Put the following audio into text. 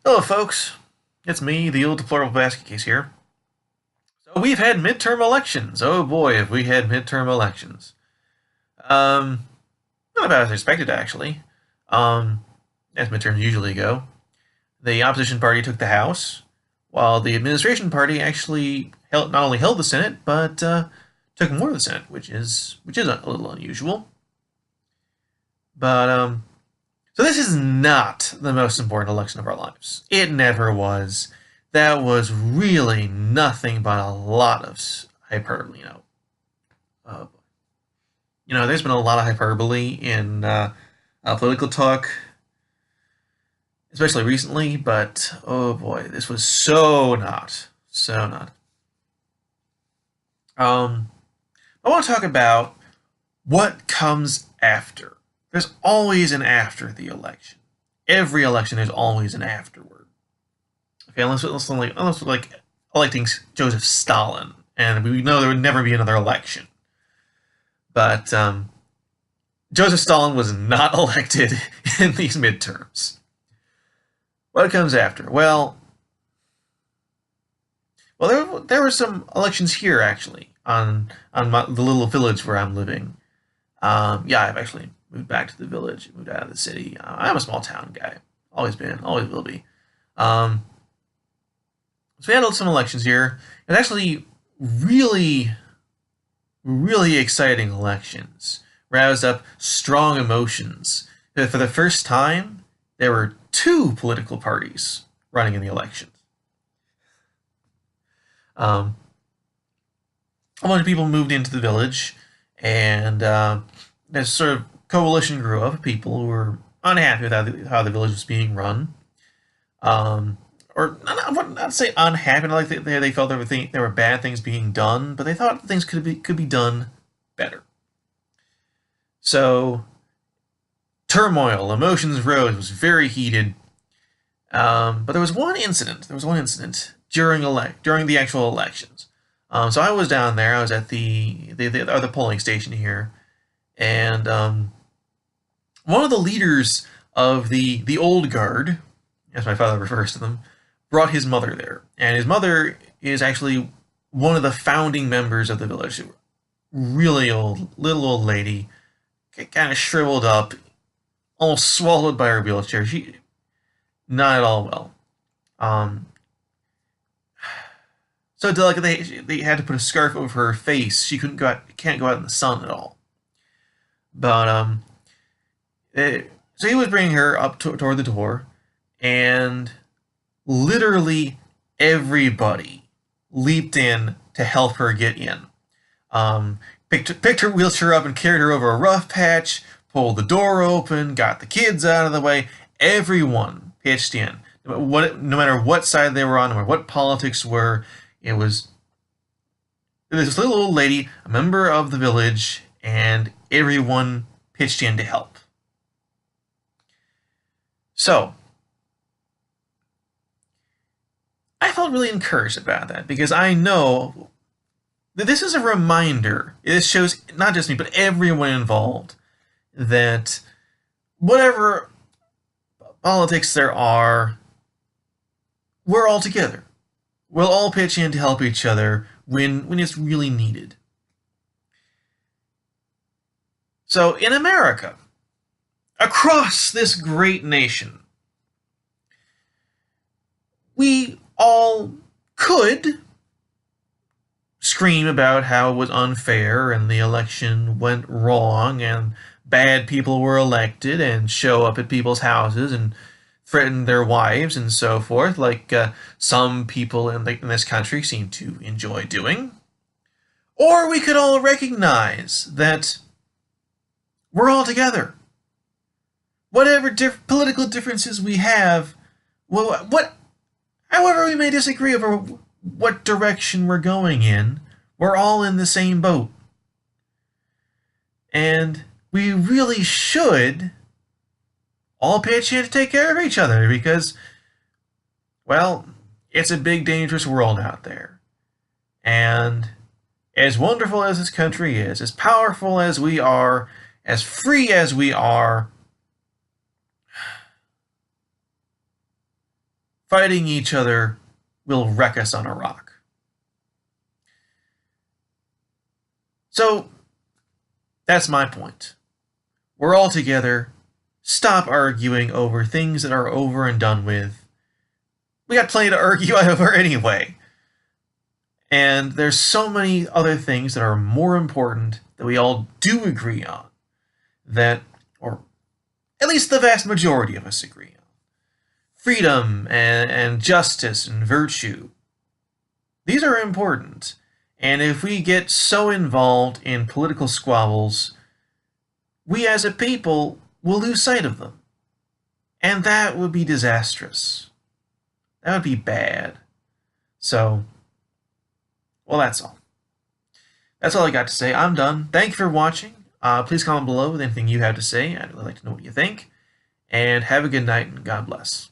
Hello, folks. It's me, the old deplorable basket case here. So we've had midterm elections. Oh boy, have we had midterm elections. Um, Not about as expected, actually. Um, as midterms usually go. The opposition party took the House, while the administration party actually not only held the Senate, but took more of the Senate, which is a little unusual. But so this is not the most important election of our lives. It never was. That was really nothing but a lot of hyperbole. Uh, there's been a lot of hyperbole in political talk, especially recently. But oh boy, this was so not. Um, I want to talk about what comes after. There's always an after the election. Every election, there's always an afterward. Okay, unless we're like electing Joseph Stalin, and we know there would never be another election. But Joseph Stalin was not elected in these midterms. What comes after? There were some elections here actually on the little village where I'm living. Yeah, I've actually moved back to the village, moved out of the city. I'm a small town guy, always been, always will be. Um, so we had some elections here, and actually really, really exciting elections. Roused up strong emotions. For the first time, there were two political parties running in the elections. Um, a bunch of people moved into the village, and this sort of coalition grew up of people who were unhappy with how the village was being run. Or I would not say unhappy, like they felt there were bad things being done, but they thought things could be done better. So turmoil, emotions rose, was very heated. But there was one incident. There was one incident during the actual elections. So I was down there. I was at the other polling station here, and one of the leaders of the old guard, as my father refers to them, brought his mother there, and his mother is actually one of the founding members of the village. Really old, little old lady, kind of shriveled up, almost swallowed by her wheelchair. She not at all well. Um, so delicate they had to put a scarf over her face. She can't go out in the sun at all. But so he was bringing her up toward the door, and literally everybody leaped in to help her get in. Picked her wheelchair up and carried her over a rough patch, pulled the door open, got the kids out of the way. Everyone pitched in. No matter what side they were on, no matter what politics were, it was this little old lady, a member of the village, and everyone pitched in to help. So, I felt really encouraged about that because I know that this is a reminder. This shows not just me, but everyone involved that whatever politics there are, we're all together. We'll all pitch in to help each other when it's really needed. So in America, across this great nation, we all could scream about how it was unfair and the election went wrong and bad people were elected and show up at people's houses and threaten their wives and so forth, like some people in this country seem to enjoy doing. Or we could all recognize that we're all together. Whatever political differences we have, however we may disagree over what direction we're going in, we're all in the same boat. And we really should all pitch in to take care of each other because, well, it's a big, dangerous world out there. And as wonderful as this country is, as powerful as we are, as free as we are, fighting each other will wreck us on a rock. So, that's my point. We're all together. Stop arguing over things that are over and done with. We got plenty to argue over anyway. And there's so many other things that are more important that we all do agree on. That, or at least the vast majority of us agree on. Freedom and justice and virtue. These are important. And if we get so involved in political squabbles, we as a people will lose sight of them. And that would be disastrous. That would be bad. So, well, that's all. That's all I got to say. I'm done. Thank you for watching. Please comment below with anything you have to say. I'd really like to know what you think. And have a good night, and God bless.